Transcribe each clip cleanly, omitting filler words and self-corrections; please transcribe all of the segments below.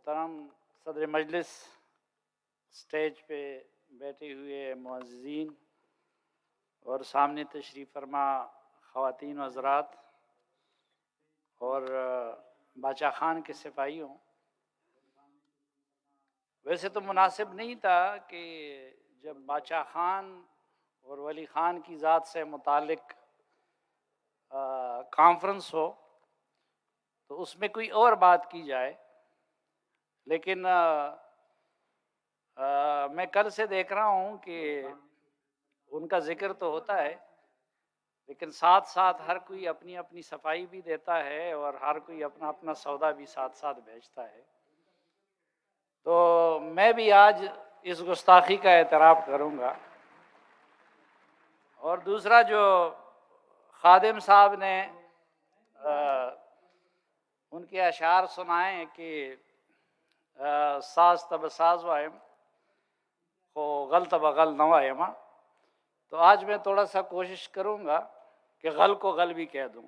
محترم صدر مجلس، اسٹیج پہ بیٹھے ہوئے معززین اور سامنے تشریف فرما خواتین و حضرات اور باچا خان کے سپاہیوں، ویسے تو مناسب نہیں تھا کہ جب باچا خان اور ولی خان کی ذات سے متعلق کانفرنس ہو تو اس میں کوئی اور بات کی جائے، لیکن میں کل سے دیکھ رہا ہوں کہ ان کا ذکر تو ہوتا ہے لیکن ساتھ ساتھ ہر کوئی اپنی اپنی صفائی بھی دیتا ہے اور ہر کوئی اپنا اپنا سودا بھی ساتھ ساتھ بھیجتا ہے۔ تو میں بھی آج اس گستاخی کا اعتراف کروں گا۔ اور دوسرا، جو خادم صاحب نے ان کے اشعار سنائے کہ ساز تب ساز وائم کو غل تب غل نوائما، تو آج میں تھوڑا سا کوشش کروں گا کہ غل کو غل بھی کہہ دوں۔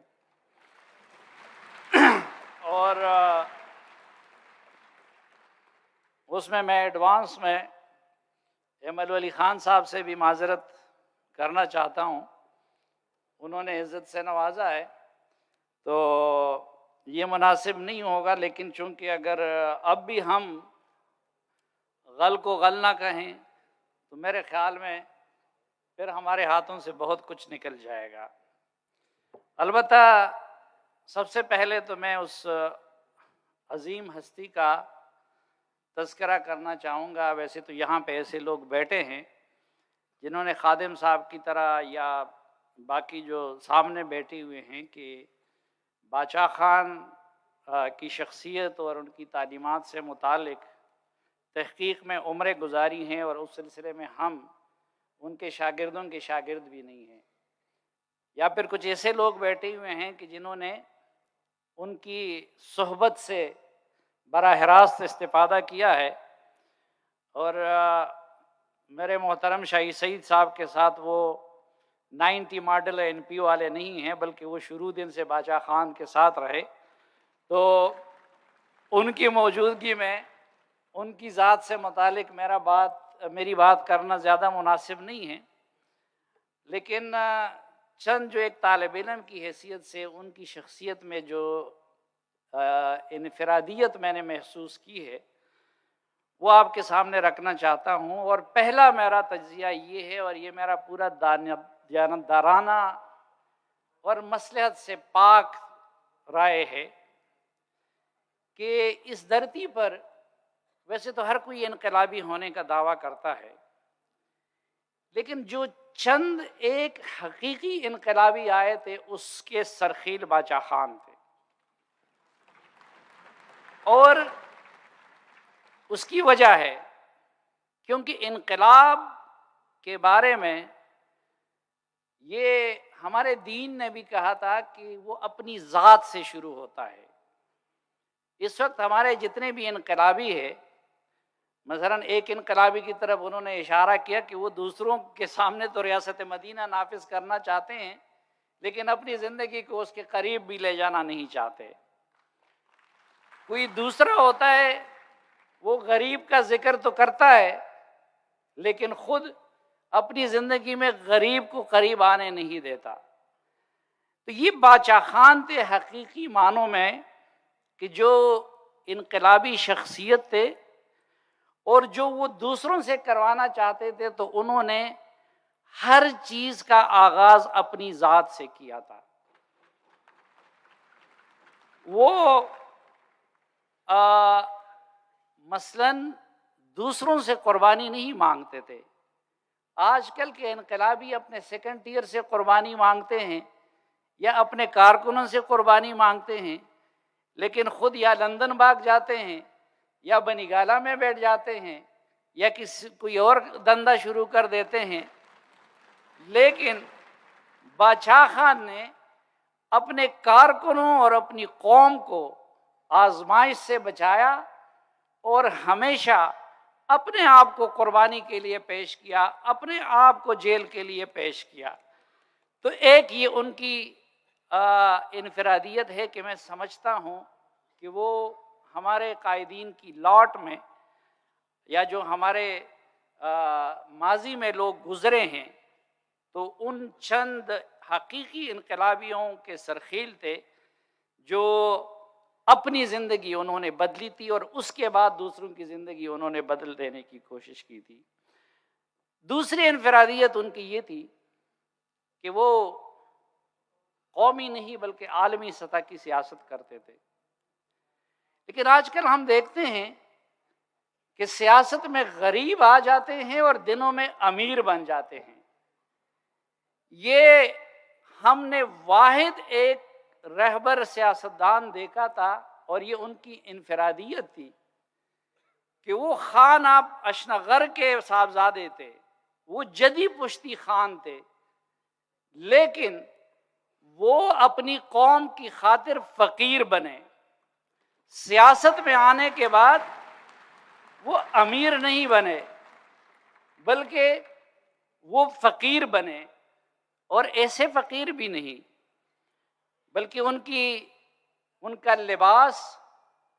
اور اس میں ایڈوانس میں احمد ولی خان صاحب سے بھی معذرت کرنا چاہتا ہوں، انہوں نے عزت سے نوازا ہے تو یہ مناسب نہیں ہوگا، لیکن چونکہ اگر اب بھی ہم غل کو غل نہ کہیں تو میرے خیال میں پھر ہمارے ہاتھوں سے بہت کچھ نکل جائے گا۔ البتہ سب سے پہلے تو میں اس عظیم ہستی کا تذکرہ کرنا چاہوں گا۔ ویسے تو یہاں پہ ایسے لوگ بیٹھے ہیں جنہوں نے خادم صاحب کی طرح یا باقی جو سامنے بیٹھے ہوئے ہیں کہ باچا خان کی شخصیت اور ان کی تعلیمات سے متعلق تحقیق میں عمریں گزاری ہیں، اور اس سلسلے میں ہم ان کے شاگردوں کے شاگرد بھی نہیں ہیں، یا پھر کچھ ایسے لوگ بیٹھے ہوئے ہیں کہ جنہوں نے ان کی صحبت سے براہ راست استفادہ کیا ہے، اور میرے محترم شاہی سعید صاحب کے ساتھ وہ 90 ماڈل این پی والے نہیں ہیں، بلکہ وہ شروع دن سے باچا خان کے ساتھ رہے، تو ان کی موجودگی میں ان کی ذات سے متعلق میری بات کرنا زیادہ مناسب نہیں ہے، لیکن چند جو ایک طالب علم کی حیثیت سے ان کی شخصیت میں جو انفرادیت میں نے محسوس کی ہے وہ آپ کے سامنے رکھنا چاہتا ہوں۔ اور پہلا میرا تجزیہ یہ ہے، اور یہ میرا پورا دیانتدارانہ اور مصلحت سے پاک رائے ہے، کہ اس دھرتی پر ویسے تو ہر کوئی انقلابی ہونے کا دعویٰ کرتا ہے، لیکن جو چند ایک حقیقی انقلابی آئے تھے اس کے سرخیل باچا خان تھے، اور اس کی وجہ ہے کیونکہ انقلاب کے بارے میں یہ ہمارے دین نے بھی کہا تھا کہ وہ اپنی ذات سے شروع ہوتا ہے۔ اس وقت ہمارے جتنے بھی انقلابی ہیں، مثلا ایک انقلابی کی طرف انہوں نے اشارہ کیا کہ وہ دوسروں کے سامنے تو ریاست مدینہ نافذ کرنا چاہتے ہیں لیکن اپنی زندگی کو اس کے قریب بھی لے جانا نہیں چاہتے۔ کوئی دوسرا ہوتا ہے وہ غریب کا ذکر تو کرتا ہے لیکن خود اپنی زندگی میں غریب کو قریب آنے نہیں دیتا۔ تو یہ باچا خان تھے حقیقی معنوں میں، کہ جو انقلابی شخصیت تھے اور جو وہ دوسروں سے کروانا چاہتے تھے، تو انہوں نے ہر چیز کا آغاز اپنی ذات سے کیا تھا۔ وہ مثلاً دوسروں سے قربانی نہیں مانگتے تھے۔ آج کل کے انقلابی اپنے سیکنڈ ٹیئر سے قربانی مانگتے ہیں یا اپنے کارکنوں سے قربانی مانگتے ہیں، لیکن خود یا لندن بھاگ جاتے ہیں یا بنی گالہ میں بیٹھ جاتے ہیں یا کوئی اور دندہ شروع کر دیتے ہیں۔ لیکن باچا خان نے اپنے کارکنوں اور اپنی قوم کو آزمائش سے بچایا اور ہمیشہ اپنے آپ کو قربانی کے لیے پیش کیا، اپنے آپ کو جیل کے لیے پیش کیا۔ تو ایک یہ ان کی انفرادیت ہے کہ میں سمجھتا ہوں کہ وہ ہمارے قائدین کی لاٹ میں یا جو ہمارے ماضی میں لوگ گزرے ہیں تو ان چند حقیقی انقلابیوں کے سرخیل تھے جو اپنی زندگی انہوں نے بدلی تھی اور اس کے بعد دوسروں کی زندگی انہوں نے بدل دینے کی کوشش کی تھی۔ دوسری انفرادیت ان کی یہ تھی کہ وہ قومی نہیں بلکہ عالمی سطح کی سیاست کرتے تھے۔ لیکن آج کل ہم دیکھتے ہیں کہ سیاست میں غریب آ جاتے ہیں اور دنوں میں امیر بن جاتے ہیں۔ یہ ہم نے واحد ایک رہبر سیاستدان دیکھا تھا اور یہ ان کی انفرادیت تھی کہ وہ خان آپ اشنغر کے صاحبزادے تھے، وہ جدی پشتی خان تھے، لیکن وہ اپنی قوم کی خاطر فقیر بنے۔ سیاست میں آنے کے بعد وہ امیر نہیں بنے بلکہ وہ فقیر بنے، اور ایسے فقیر بھی نہیں بلکہ ان کا لباس،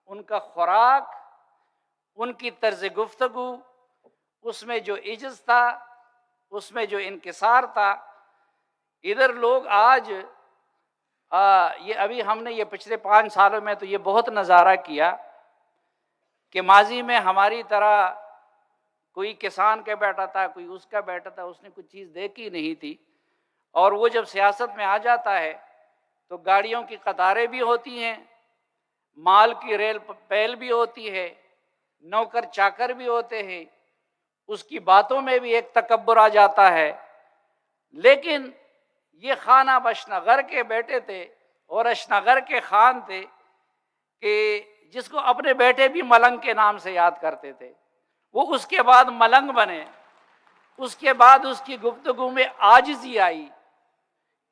ان کا خوراک، ان کی طرز گفتگو، اس میں جو عجز تھا، اس میں جو انکسار تھا۔ ادھر لوگ آج یہ ابھی ہم نے یہ پچھلے 5 سالوں میں تو یہ بہت نظارہ کیا کہ ماضی میں ہماری طرح کوئی کسان کا بیٹا تھا، کوئی اس کا بیٹا تھا، اس نے کچھ چیز دیکھی نہیں تھی، اور وہ جب سیاست میں آ جاتا ہے تو گاڑیوں کی قطاریں بھی ہوتی ہیں، مال کی ریل پیل بھی ہوتی ہے، نوکر چاکر بھی ہوتے ہیں، اس کی باتوں میں بھی ایک تکبر آ جاتا ہے۔ لیکن یہ خان اب اشنغر کے بیٹے تھے اور اشنغر کے خان تھے کہ جس کو اپنے بیٹے بھی ملنگ کے نام سے یاد کرتے تھے، وہ اس کے بعد ملنگ بنے۔ اس کے بعد اس کی گفتگو میں عاجزی آئی،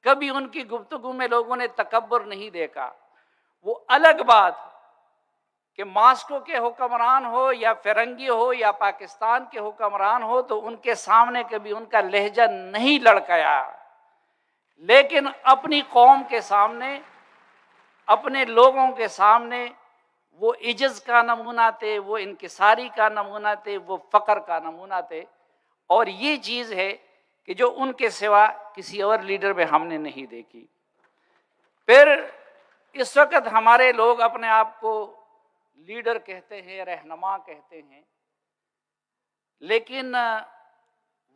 کبھی ان کی گفتگو میں لوگوں نے تکبر نہیں دیکھا۔ وہ الگ بات کہ ماسکو کے حکمران ہو یا فرنگی ہو یا پاکستان کے حکمران ہو تو ان کے سامنے کبھی ان کا لہجہ نہیں لڑکایا، لیکن اپنی قوم کے سامنے، اپنے لوگوں کے سامنے وہ عجز کا نمونہ تھے، وہ انکساری کا نمونہ تھے، وہ فقر کا نمونہ تھے۔ اور یہ چیز ہے کہ جو ان کے سوا کسی اور لیڈر میں ہم نے نہیں دیکھی۔ پھر اس وقت ہمارے لوگ اپنے آپ کو لیڈر کہتے ہیں، رہنما کہتے ہیں، لیکن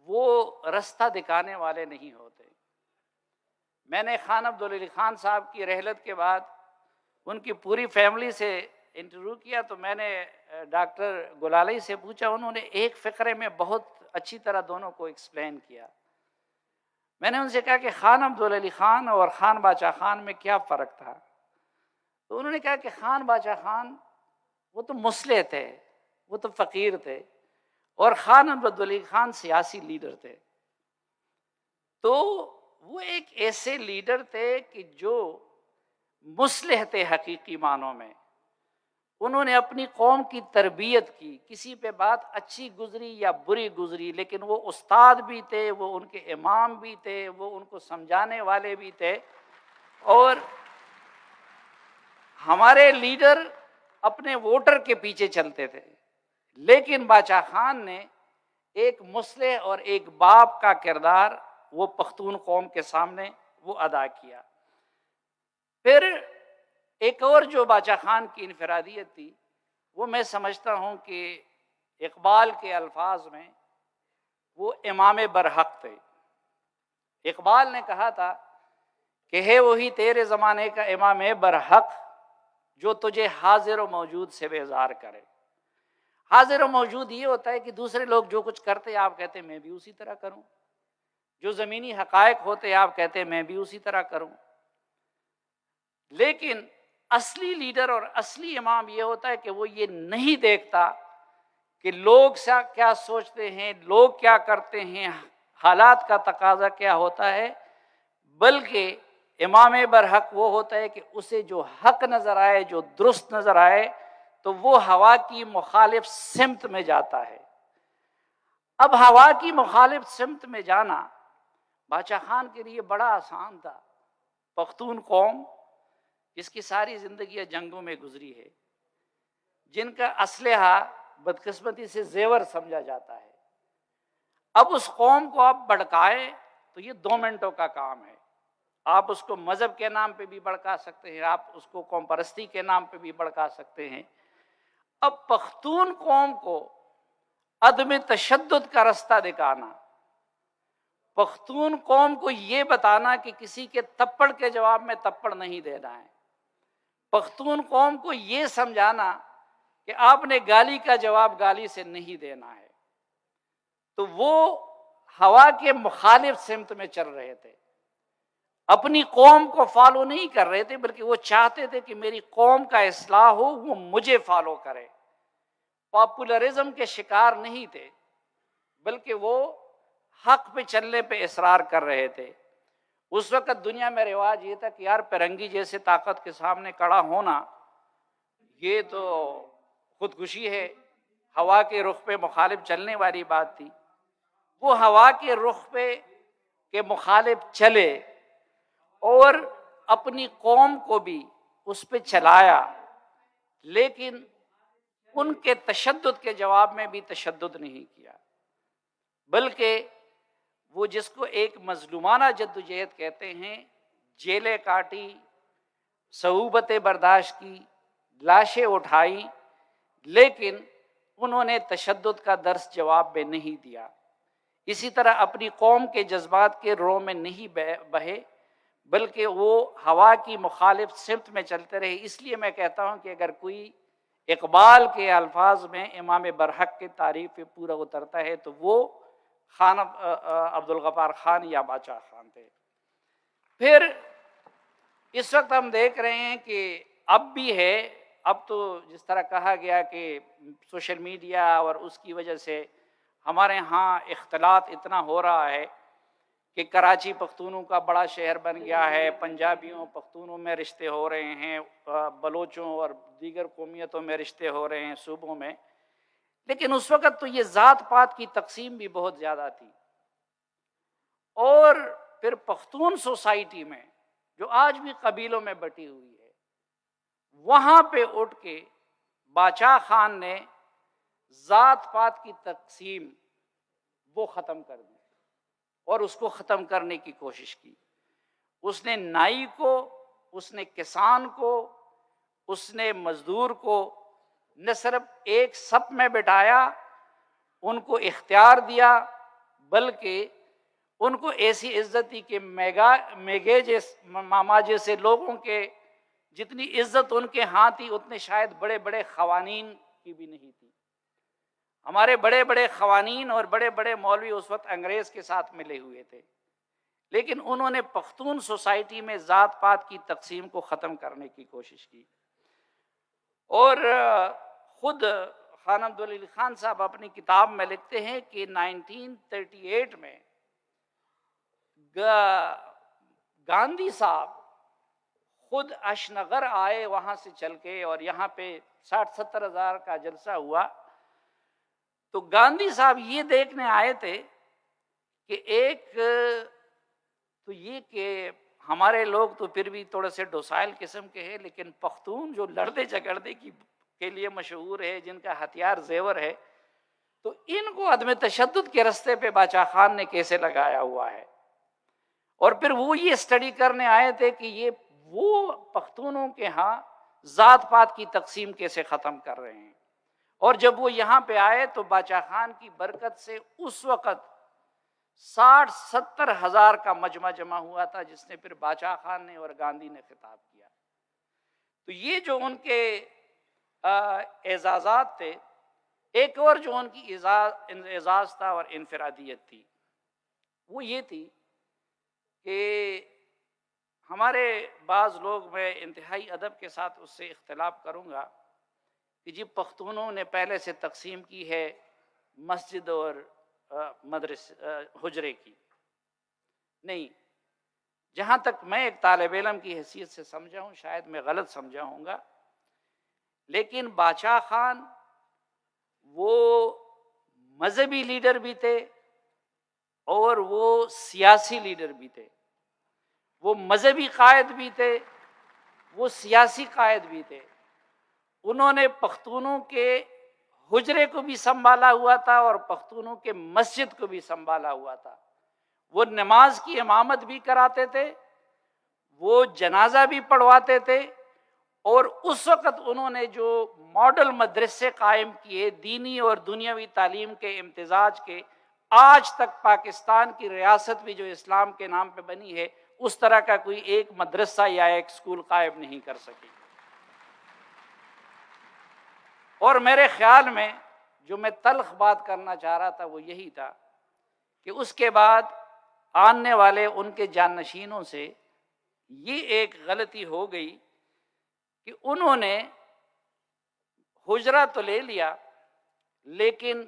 وہ رستہ دکھانے والے نہیں ہوتے۔ میں نے خان عبدالعلی خان صاحب کی رحلت کے بعد ان کی پوری فیملی سے انٹرویو کیا تو میں نے ڈاکٹر گلالی سے پوچھا، انہوں نے ایک فقرے میں بہت اچھی طرح دونوں کو ایکسپلین کیا۔ میں نے ان سے کہا کہ خان عبدالعلی خان اور خان باچا خان میں کیا فرق تھا؟ تو انہوں نے کہا کہ خان باچا خان وہ تو مصلح تھے، وہ تو فقیر تھے، اور خان عبدالعلی خان سیاسی لیڈر تھے۔ تو وہ ایک ایسے لیڈر تھے کہ جو مصلح تھے حقیقی معنوں میں۔ انہوں نے اپنی قوم کی تربیت کی، کسی پہ بات اچھی گزری یا بری گزری، لیکن وہ استاد بھی تھے، وہ ان کے امام بھی تھے، وہ ان کو سمجھانے والے بھی تھے۔ اور ہمارے لیڈر اپنے ووٹر کے پیچھے چلتے تھے، لیکن باچا خان نے ایک مصلح اور ایک باپ کا کردار وہ پختون قوم کے سامنے وہ ادا کیا۔ پھر ایک اور جو باچا خان کی انفرادیت تھی، وہ میں سمجھتا ہوں کہ اقبال کے الفاظ میں وہ امام برحق تھے۔ اقبال نے کہا تھا کہ ہے وہی تیرے زمانے کا امام برحق جو تجھے حاضر و موجود سے بیزار کرے۔ حاضر و موجود یہ ہوتا ہے کہ دوسرے لوگ جو کچھ کرتے آپ کہتے میں بھی اسی طرح کروں، جو زمینی حقائق ہوتے آپ کہتے میں بھی اسی طرح کروں۔ لیکن اصلی لیڈر اور اصلی امام یہ ہوتا ہے کہ وہ یہ نہیں دیکھتا کہ لوگ کیا سوچتے ہیں، لوگ کیا کرتے ہیں، حالات کا تقاضا کیا ہوتا ہے، بلکہ امام برحق وہ ہوتا ہے کہ اسے جو حق نظر آئے، جو درست نظر آئے تو وہ ہوا کی مخالف سمت میں جاتا ہے۔ اب ہوا کی مخالف سمت میں جانا باچا خان کے لیے بڑا آسان تھا۔ پختون قوم جس کی ساری زندگی جنگوں میں گزری ہے، جن کا اسلحہ بدقسمتی سے زیور سمجھا جاتا ہے، اب اس قوم کو آپ بھڑکائے تو یہ 2 منٹوں کا کام ہے۔ آپ اس کو مذہب کے نام پہ بھی بھڑکا سکتے ہیں، آپ اس کو قوم پرستی کے نام پہ بھی بھڑکا سکتے ہیں۔ اب پختون قوم کو عدم تشدد کا رستہ دکھانا، پختون قوم کو یہ بتانا کہ کسی کے تپڑ کے جواب میں تپڑ نہیں دینا ہے، پختون قوم کو یہ سمجھانا کہ آپ نے گالی کا جواب گالی سے نہیں دینا ہے، تو وہ ہوا کے مخالف سمت میں چل رہے تھے، اپنی قوم کو فالو نہیں کر رہے تھے، بلکہ وہ چاہتے تھے کہ میری قوم کا اصلاح ہو، وہ مجھے فالو کرے۔ پاپولرزم کے شکار نہیں تھے، بلکہ وہ حق پہ چلنے پہ اصرار کر رہے تھے۔ اس وقت دنیا میں رواج یہ تھا کہ یار فرنگی جیسے طاقت کے سامنے کھڑا ہونا یہ تو خودکشی ہے، ہوا کے رخ پہ مخالف چلنے والی بات تھی۔ وہ ہوا کے رخ پہ کے مخالف چلے اور اپنی قوم کو بھی اس پہ چلایا، لیکن ان کے تشدد کے جواب میں بھی تشدد نہیں کیا، بلکہ وہ جس کو ایک مظلومانہ جدوجہد کہتے ہیں، جیلیں کاٹی، صعوبتیں برداشت کی، لاشیں اٹھائی، لیکن انہوں نے تشدد کا درس جواب میں نہیں دیا۔ اسی طرح اپنی قوم کے جذبات کے رو میں نہیں بہے، بلکہ وہ ہوا کی مخالف سمت میں چلتے رہے۔ اس لیے میں کہتا ہوں کہ اگر کوئی اقبال کے الفاظ میں امام برحق کی تعریف پہ پورا اترتا ہے تو وہ خان عبدالغفار خان یا باچا خان تھے۔ پھر اس وقت ہم دیکھ رہے ہیں کہ اب بھی ہے، اب تو جس طرح کہا گیا کہ سوشل میڈیا اور اس کی وجہ سے ہمارے ہاں اختلاط اتنا ہو رہا ہے کہ کراچی پختونوں کا بڑا شہر بن گیا ہے، پنجابیوں پختونوں میں رشتے ہو رہے ہیں، بلوچوں اور دیگر قومیتوں میں رشتے ہو رہے ہیں صوبوں میں، لیکن اس وقت تو یہ ذات پات کی تقسیم بھی بہت زیادہ تھی۔ اور پھر پختون سوسائٹی میں جو آج بھی قبیلوں میں بٹی ہوئی ہے، وہاں پہ اٹھ کے باچا خان نے ذات پات کی تقسیم وہ ختم کر دی اور اس کو ختم کرنے کی کوشش کی۔ اس نے نائی کو، اس نے کسان کو، اس نے مزدور کو نہ صرف ایک صف میں بٹھایا، ان کو اختیار دیا، بلکہ ان کو ایسی عزت دی کہ میگے ماما جیسے لوگوں کے جتنی عزت ان کے ہاں تھی اتنے شاید بڑے بڑے قوانین کی بھی نہیں تھی۔ ہمارے بڑے بڑے قوانین اور بڑے بڑے مولوی اس وقت انگریز کے ساتھ ملے ہوئے تھے، لیکن انہوں نے پختون سوسائٹی میں ذات پات کی تقسیم کو ختم کرنے کی کوشش کی۔ اور خود خان عبدالعلی خان صاحب اپنی کتاب میں لکھتے ہیں کہ 1938 میں گاندھی صاحب خود اشنگر آئے وہاں سے چل کے، اور یہاں پہ 60-70 ہزار کا جلسہ ہوا، تو گاندھی صاحب یہ دیکھنے آئے تھے کہ ایک تو یہ کہ ہمارے لوگ تو پھر بھی تھوڑے سے ڈوسائل قسم کے ہیں، لیکن پختون جو لڑنے جھگڑنے کے لیے مشہور ہے، جن کا ہتھیار زیور ہے، تو ان کو عدم تشدد کے رستے پہ باچا خان نے کیسے لگایا ہوا ہے۔ اور پھر وہ یہ اسٹڈی کرنے آئے تھے کہ یہ وہ پختونوں کے ہاں ذات پات کی تقسیم کیسے ختم کر رہے ہیں۔ اور جب وہ یہاں پہ آئے تو باچا خان کی برکت سے اس وقت 60-70 ہزار کا مجمع جمع ہوا تھا، جس نے پھر باچا خان نے اور گاندھی نے خطاب کیا۔ تو یہ جو ان کے اعزازات تھے، ایک اور جو ان کی اعزاز تھا اور انفرادیت تھی، وہ یہ تھی کہ ہمارے بعض لوگ، میں انتہائی ادب کے ساتھ اس سے اختلاف کروں گا کہ جی پختونوں نے پہلے سے تقسیم کی ہے مسجد اور حجرے کی، نہیں، جہاں تک میں ایک طالب علم کی حیثیت سے سمجھا ہوں، شاید میں غلط سمجھا ہوں گا، لیکن باچا خان وہ مذہبی لیڈر بھی تھے اور وہ سیاسی لیڈر بھی تھے، وہ مذہبی قائد بھی تھے، وہ سیاسی قائد بھی تھے، انہوں نے پختونوں کے حجرے کو بھی سنبھالا ہوا تھا اور پختونوں کے مسجد کو بھی سنبھالا ہوا تھا. وہ نماز کی امامت بھی کراتے تھے, وہ جنازہ بھی پڑھواتے تھے, اور اس وقت انہوں نے جو ماڈل مدرسے قائم کیے دینی اور دنیاوی تعلیم کے امتزاج کے, آج تک پاکستان کی ریاست بھی جو اسلام کے نام پہ بنی ہے اس طرح کا کوئی ایک مدرسہ یا ایک اسکول قائم نہیں کر سکی. اور میرے خیال میں جو میں تلخ بات کرنا چاہ رہا تھا وہ یہی تھا کہ اس کے بعد آنے والے ان کے جانشینوں سے یہ ایک غلطی ہو گئی کہ انہوں نے حجرہ تو لے لیا لیکن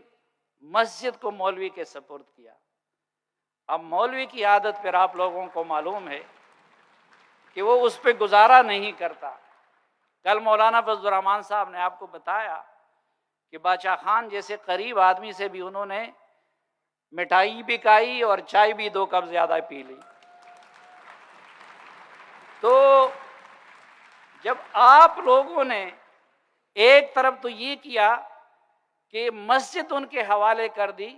مسجد کو مولوی کے سپرد کیا. اب مولوی کی عادت پھر آپ لوگوں کو معلوم ہے کہ وہ اس پہ گزارا نہیں کرتا. کل مولانا فضل الرحمان صاحب نے آپ کو بتایا کہ باچا خان جیسے قریب آدمی سے بھی انہوں نے مٹھائی بھی کھائی اور چائے بھی 2 کپ زیادہ پی لی. تو جب آپ لوگوں نے ایک طرف تو یہ کیا کہ مسجد ان کے حوالے کر دی,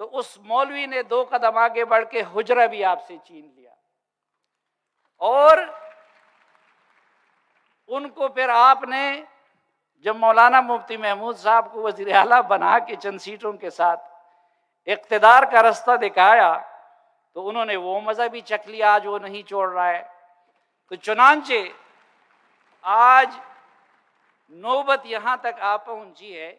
تو اس مولوی نے 2 قدم آگے بڑھ کے حجرہ بھی آپ سے چھین لیا, اور ان کو پھر آپ نے جب مولانا مفتی محمود صاحب کو وزیر اعلیٰ بنا کے چند سیٹوں کے ساتھ اقتدار کا رستہ دکھایا تو انہوں نے وہ مزہ بھی چکھ لیا, آج وہ نہیں چھوڑ رہا ہے. تو چنانچہ آج نوبت یہاں تک آ پہنچی ہے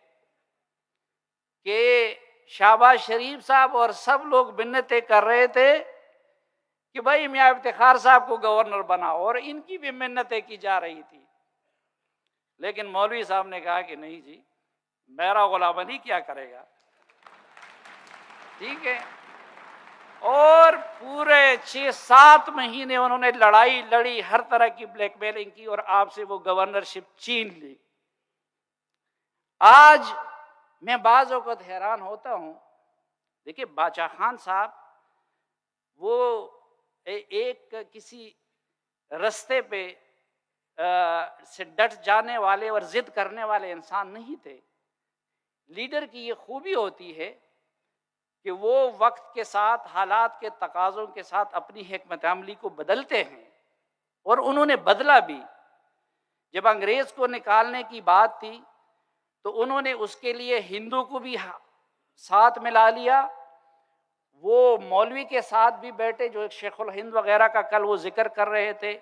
کہ شہباز شریف صاحب اور سب لوگ منتیں کر رہے تھے کہ بھائی میاں افتخار صاحب کو گورنر بنا, اور ان کی بھی منتیں کی جا رہی تھی. لیکن مولوی صاحب نے کہا کہ نہیں جی, میرا غلام علی کیا کرے گا, ٹھیک ہے. اور پورے 6-7 مہینے انہوں نے لڑائی لڑی, ہر طرح کی بلیک میلنگ کی, اور آپ سے وہ گورنرشپ چھین لی. آج میں بعض اوقات حیران ہوتا ہوں, دیکھیے باچا خان صاحب وہ ایک کسی رستے پہ سے ڈٹ جانے والے اور ضد کرنے والے انسان نہیں تھے. لیڈر کی یہ خوبی ہوتی ہے کہ وہ وقت کے ساتھ حالات کے تقاضوں کے ساتھ اپنی حکمت عملی کو بدلتے ہیں, اور انہوں نے بدلا بھی. جب انگریز کو نکالنے کی بات تھی تو انہوں نے اس کے لیے ہندو کو بھی ساتھ ملا لیا, وہ مولوی کے ساتھ بھی بیٹھے جو ایک شیخ الہند وغیرہ کا کل وہ ذکر کر رہے تھے.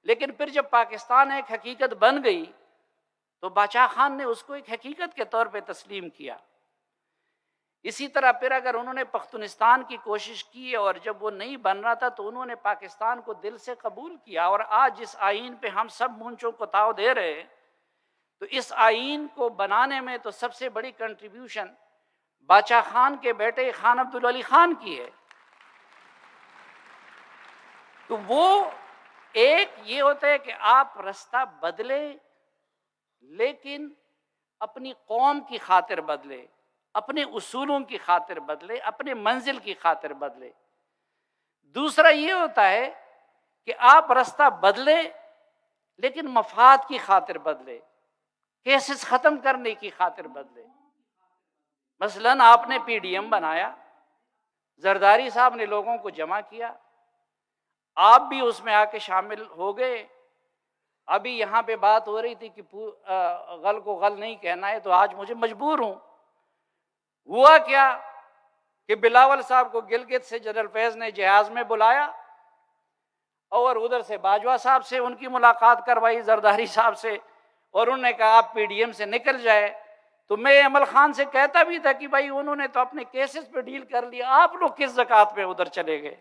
لیکن پھر جب پاکستان ایک حقیقت بن گئی تو باچا خان نے اس کو ایک حقیقت کے طور پہ تسلیم کیا. اسی طرح پھر اگر انہوں نے پختونستان کی کوشش کی اور جب وہ نہیں بن رہا تھا تو انہوں نے پاکستان کو دل سے قبول کیا, اور آج جس آئین پہ ہم سب مونچوں کو تاؤ دے رہے ہیں تو اس آئین کو بنانے میں تو سب سے بڑی کنٹریبیوشن باچا خان کے بیٹے خان عبدالولی خان کی ہے. تو وہ ایک یہ ہوتا ہے کہ آپ رستہ بدلے لیکن اپنی قوم کی خاطر بدلے, اپنے اصولوں کی خاطر بدلے, اپنے منزل کی خاطر بدلے. دوسرا یہ ہوتا ہے کہ آپ رستہ بدلے لیکن مفاد کی خاطر بدلے, کیسز ختم کرنے کی خاطر بدلے. مثلاً آپ نے پی ڈی ایم بنایا, زرداری صاحب نے لوگوں کو جمع کیا, آپ بھی اس میں آ کے شامل ہو گئے. ابھی یہاں پہ بات ہو رہی تھی کہ غل کو غل نہیں کہنا ہے, تو آج مجھے مجبور ہوں. ہوا کیا کہ بلاول صاحب کو گلگت سے جنرل فیض نے جہاز میں بلایا اور ادھر سے باجوہ صاحب سے ان کی ملاقات کروائی, زرداری صاحب سے, اور انہوں نے کہا آپ پی ڈی ایم سے نکل جائے. تو میں عمل خان سے کہتا بھی تھا کہ بھائی انہوں نے تو اپنے کیسز پہ ڈیل کر لیا, آپ لوگ کس زکوٰۃ پہ ادھر چلے گئے.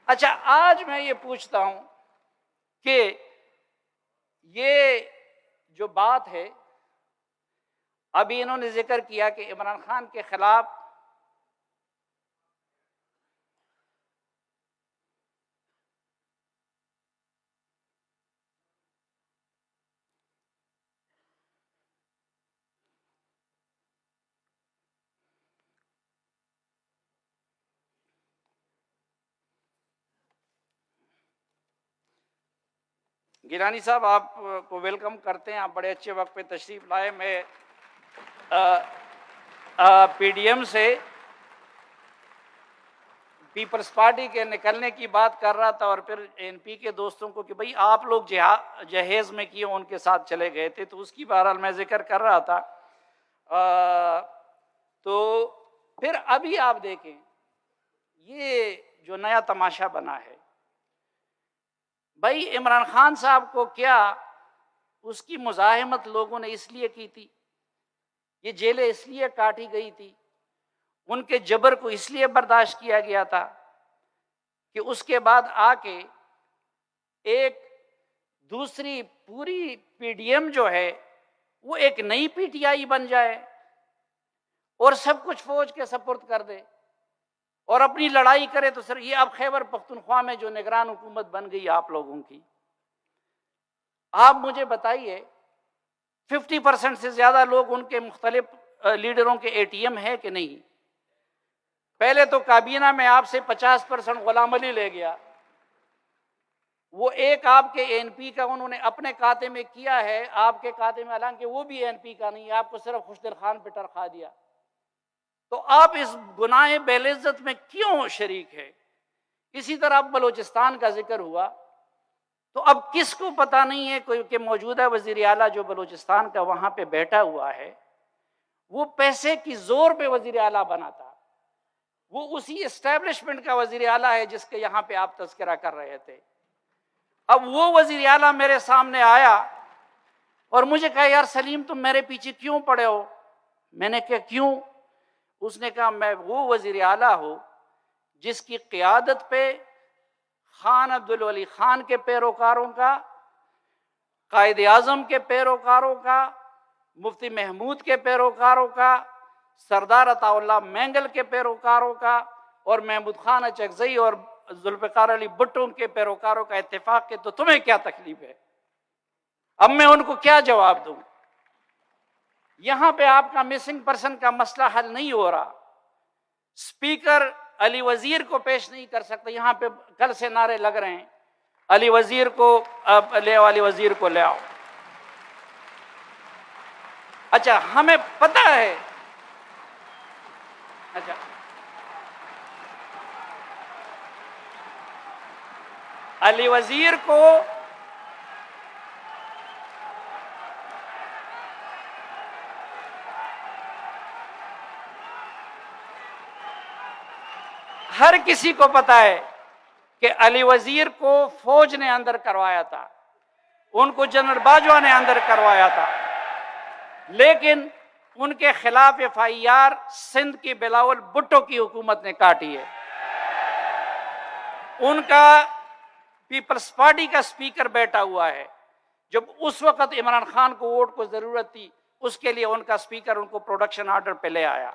اچھا آج میں یہ پوچھتا ہوں کہ یہ جو بات ہے, ابھی انہوں نے ذکر کیا کہ عمران خان کے خلاف گیلانی صاحب آپ کو ویلکم کرتے ہیں, آپ بڑے اچھے وقت پہ تشریف لائے. میں پی ڈی ایم سے پیپلز پارٹی کے نکلنے کی بات کر رہا تھا, اور پھر این پی کے دوستوں کو کہ بھئی آپ لوگ جہیز میں کیوں ان کے ساتھ چلے گئے تھے, تو اس کی بہرحال میں ذکر کر رہا تھا. تو پھر ابھی آپ دیکھیں یہ جو نیا تماشا بنا ہے, بھائی عمران خان صاحب کو کیا اس کی مزاحمت لوگوں نے اس لیے کی تھی, یہ جیلیں اس لیے کاٹی گئی تھی, ان کے جبر کو اس لیے برداشت کیا گیا تھا کہ اس کے بعد آ کے ایک دوسری پوری پی ڈی ایم جو ہے وہ ایک نئی پی ٹی آئی بن جائے اور سب کچھ فوج کے سپرد کر دے اور اپنی لڑائی کرے. تو سر یہ اب خیبر پختونخوا میں جو نگران حکومت بن گئی آپ لوگوں کی, آپ مجھے بتائیے 50% سے زیادہ لوگ ان کے مختلف لیڈروں کے اے ٹی ایم ہے کہ نہیں؟ پہلے تو کابینہ میں آپ سے 50% غلام علی لے گیا, وہ ایک آپ کے این پی کا انہوں نے اپنے کھاتے میں کیا ہے, آپ کے کھاتے میں, حالانکہ وہ بھی این پی کا نہیں, آپ کو صرف خوشدل خان پہ ٹرکھا دیا. تو آپ اس گناہ بے عزت میں کیوں شریک ہے؟ اسی طرح اب بلوچستان کا ذکر ہوا, تو اب کس کو پتہ نہیں ہے کوئی کہ موجودہ وزیر اعلیٰ جو بلوچستان کا وہاں پہ بیٹھا ہوا ہے وہ پیسے کی زور پہ وزیر اعلیٰ بنا تھا, وہ اسی اسٹیبلشمنٹ کا وزیر اعلیٰ ہے جس کے یہاں پہ آپ تذکرہ کر رہے تھے. اب وہ وزیر اعلیٰ میرے سامنے آیا اور مجھے کہا یار سلیم تم میرے پیچھے کیوں پڑے ہو؟ میں نے کہا کیوں؟ اس نے کہا میں وہ وزیر اعلیٰ ہوں جس کی قیادت پہ خان عبدالولی خان کے پیروکاروں کا, قائد اعظم کے پیروکاروں کا, مفتی محمود کے پیروکاروں کا, سردار عطا اللہ مینگل کے پیروکاروں کا, اور محمود خان اچکزئی اور ذوالفقار علی بھٹو کے پیروکاروں کا اتفاق ہے. تو تمہیں کیا تکلیف ہے؟ اب میں ان کو کیا جواب دوں؟ یہاں پہ آپ کا مسنگ پرسن کا مسئلہ حل نہیں ہو رہا, اسپیکر علی وزیر کو پیش نہیں کر سکتے. یہاں پہ کل سے نعرے لگ رہے ہیں علی وزیر کو لے آؤ, علی وزیر کو لے آؤ. اچھا ہمیں پتہ ہے, اچھا علی وزیر کو ہر کسی کو پتا ہے کہ علی وزیر کو فوج نے اندر کروایا تھا, ان کو جنرل باجوہ نے اندر کروایا تھا, لیکن ان کے خلاف ایف آئی آر سندھ کی بلاول بھٹو کی حکومت نے کاٹی ہے. ان کا پیپلز پارٹی کا اسپیکر بیٹھا ہوا ہے, جب اس وقت عمران خان کو ووٹ کو ضرورت تھی اس کے لیے ان کا اسپیکر ان کو پروڈکشن آرڈر پہ لے آیا.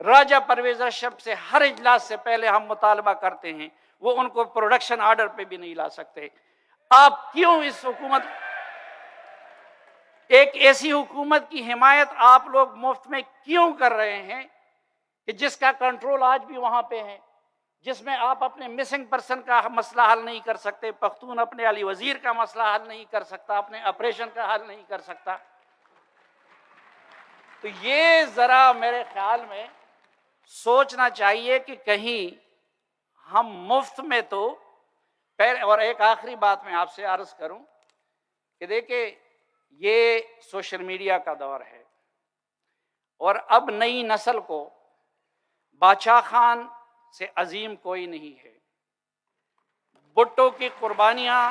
راجہ پرویز اشرف سے ہر اجلاس سے پہلے ہم مطالبہ کرتے ہیں, وہ ان کو پروڈکشن آرڈر پہ بھی نہیں لا سکتے. آپ کیوں اس حکومت, ایک ایسی حکومت کی حمایت آپ لوگ مفت میں کیوں کر رہے ہیں کہ جس کا کنٹرول آج بھی وہاں پہ ہے, جس میں آپ اپنے مسنگ پرسن کا مسئلہ حل نہیں کر سکتے, پختون اپنے علی وزیر کا مسئلہ حل نہیں کر سکتا, اپنے آپریشن کا حل نہیں کر سکتا. تو یہ ذرا میرے خیال میں سوچنا چاہیے کہ کہیں ہم مفت میں تو اور ایک آخری بات میں آپ سے عرض کروں کہ دیکھیں یہ سوشل میڈیا کا دور ہے, اور اب نئی نسل کو باچا خان سے عظیم کوئی نہیں ہے. بھٹو کی قربانیاں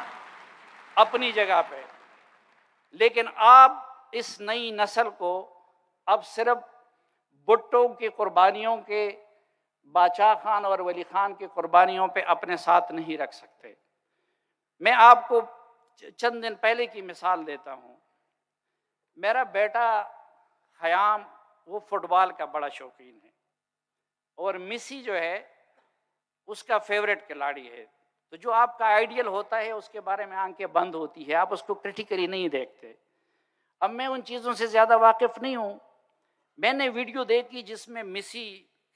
اپنی جگہ پہ, لیکن آپ اس نئی نسل کو اب صرف بھٹو کی قربانیوں کے, باچا خان اور ولی خان کی قربانیوں پہ اپنے ساتھ نہیں رکھ سکتے. میں آپ کو چند دن پہلے کی مثال دیتا ہوں. میرا بیٹا خیام وہ فٹ بال کا بڑا شوقین ہے, اور میسی جو ہے اس کا فیوریٹ کھلاڑی ہے. تو جو آپ کا آئیڈیل ہوتا ہے اس کے بارے میں آنکھیں بند ہوتی ہے, آپ اس کو کرٹیکلی نہیں دیکھتے. اب میں ان چیزوں سے زیادہ واقف نہیں ہوں. میں نے ویڈیو دیکھی جس میں میسی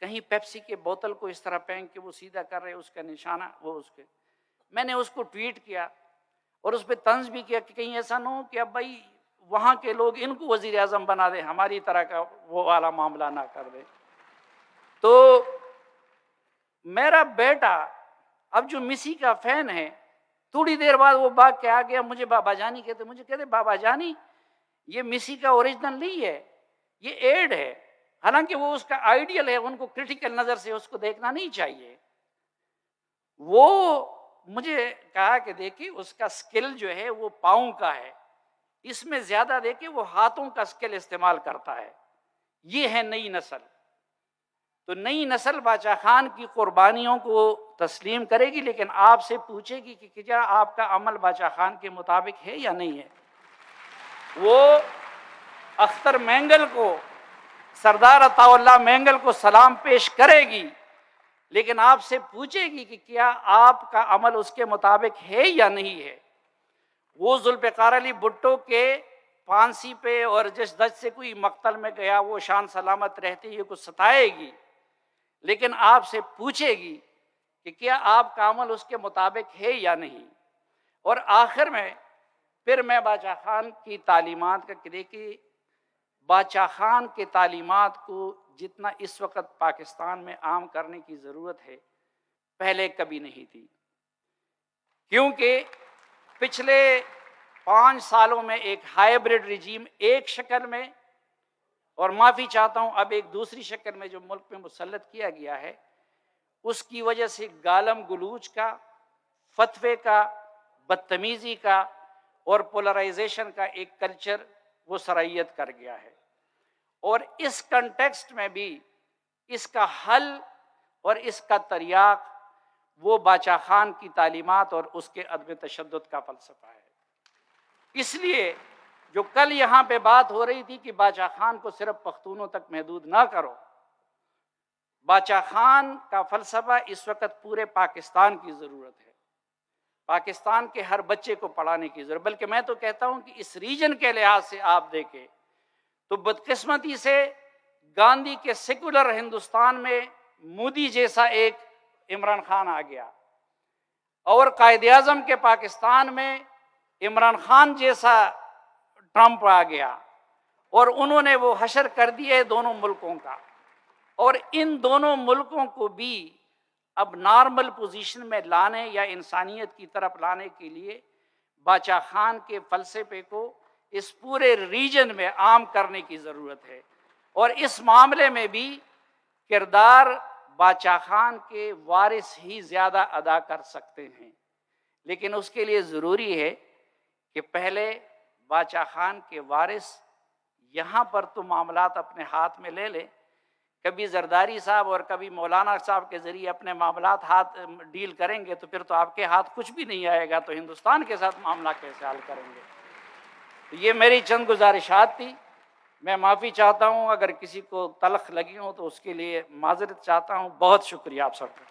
کہیں پیپسی کے بوتل کو اس طرح پھینک کے وہ سیدھا کر رہے, اس کا نشانہ وہ اس کے, میں نے اس کو ٹویٹ کیا. اور اس پہ طنز بھی کیا کہ کہیں ایسا نہ ہو کہ اب بھائی وہاں کے لوگ ان کو وزیر اعظم بنا دیں، ہماری طرح کا وہ والا معاملہ نہ کر دیں۔ تو میرا بیٹا اب جو میسی کا فین ہے، تھوڑی دیر بعد وہ بھاگ کے آ گیا، مجھے بابا جانی کہتے، مجھے کہتے بابا جانی یہ میسی کا اوریجنل نہیں ہے، یہ ایڈ ہے، حالانکہ وہ اس کا آئیڈیل ہے، ان کو کرٹیکل نظر سے اس کو دیکھنا نہیں چاہیے۔ وہ مجھے کہا کہ دیکھیے اس کا سکل جو ہے وہ پاؤں کا ہے، اس میں زیادہ دیکھیے وہ ہاتھوں کا سکل استعمال کرتا ہے، یہ ہے نئی نسل۔ تو نئی نسل باچا خان کی قربانیوں کو تسلیم کرے گی، لیکن آپ سے پوچھے گی کہ کیا آپ کا عمل باچا خان کے مطابق ہے یا نہیں ہے۔ وہ اختر مینگل کو، سردار عطا اللہ مینگل کو سلام پیش کرے گی، لیکن آپ سے پوچھے گی کہ کیا آپ کا عمل اس کے مطابق ہے یا نہیں ہے۔ وہ ذوالفقار علی بھٹو کے پھانسی پہ اور جس دج سے کوئی مقتل میں گیا، وہ شان سلامت رہتے ہوئے کچھ ستائے گی، لیکن آپ سے پوچھے گی کہ کیا آپ کا عمل اس کے مطابق ہے یا نہیں۔ اور آخر میں پھر میں باچا خان کی تعلیمات کا کہ دیکھیے باچا خان کے تعلیمات کو جتنا اس وقت پاکستان میں عام کرنے کی ضرورت ہے، پہلے کبھی نہیں تھی، کیونکہ پچھلے 5 سالوں میں ایک ہائیبرڈ رجیم ایک شکل میں، اور معافی چاہتا ہوں اب ایک دوسری شکل میں جو ملک میں مسلط کیا گیا ہے، اس کی وجہ سے گالم گلوچ کا، فتوے کا، بدتمیزی کا اور پولرائزیشن کا ایک کلچر وہ سرائیت کر گیا ہے۔ اور اس کنٹیکسٹ میں بھی اس کا حل اور اس کا تریاق وہ باچا خان کی تعلیمات اور اس کے عدم تشدد کا فلسفہ ہے۔ اس لیے جو کل یہاں پہ بات ہو رہی تھی کہ باچا خان کو صرف پختونوں تک محدود نہ کرو، باچا خان کا فلسفہ اس وقت پورے پاکستان کی ضرورت ہے، پاکستان کے ہر بچے کو پڑھانے کی ضرورت، بلکہ میں تو کہتا ہوں کہ اس ریجن کے لحاظ سے آپ دیکھیں تو بدقسمتی سے گاندھی کے سیکولر ہندوستان میں مودی جیسا ایک عمران خان آ گیا، اور قائد اعظم کے پاکستان میں عمران خان جیسا ٹرمپ آ گیا، اور انہوں نے وہ حشر کر دیے دونوں ملکوں کا۔ اور ان دونوں ملکوں کو بھی اب نارمل پوزیشن میں لانے یا انسانیت کی طرف لانے کے لیے باچا خان کے فلسفے کو اس پورے ریجن میں عام کرنے کی ضرورت ہے، اور اس معاملے میں بھی کردار باچا خان کے وارث ہی زیادہ ادا کر سکتے ہیں، لیکن اس کے لیے ضروری ہے کہ پہلے باچا خان کے وارث یہاں پر تو معاملات اپنے ہاتھ میں لے لیں، کبھی زرداری صاحب اور کبھی مولانا صاحب کے ذریعے اپنے معاملات ہاتھ ڈیل کریں گے تو پھر تو آپ کے ہاتھ کچھ بھی نہیں آئے گا، تو ہندوستان کے ساتھ معاملہ کیسے حل کریں گے۔ تو یہ میری چند گزارشات تھی، میں معافی چاہتا ہوں اگر کسی کو تلخ لگی ہوں تو اس کے لیے معذرت چاہتا ہوں۔ بہت شکریہ آپ سب کا۔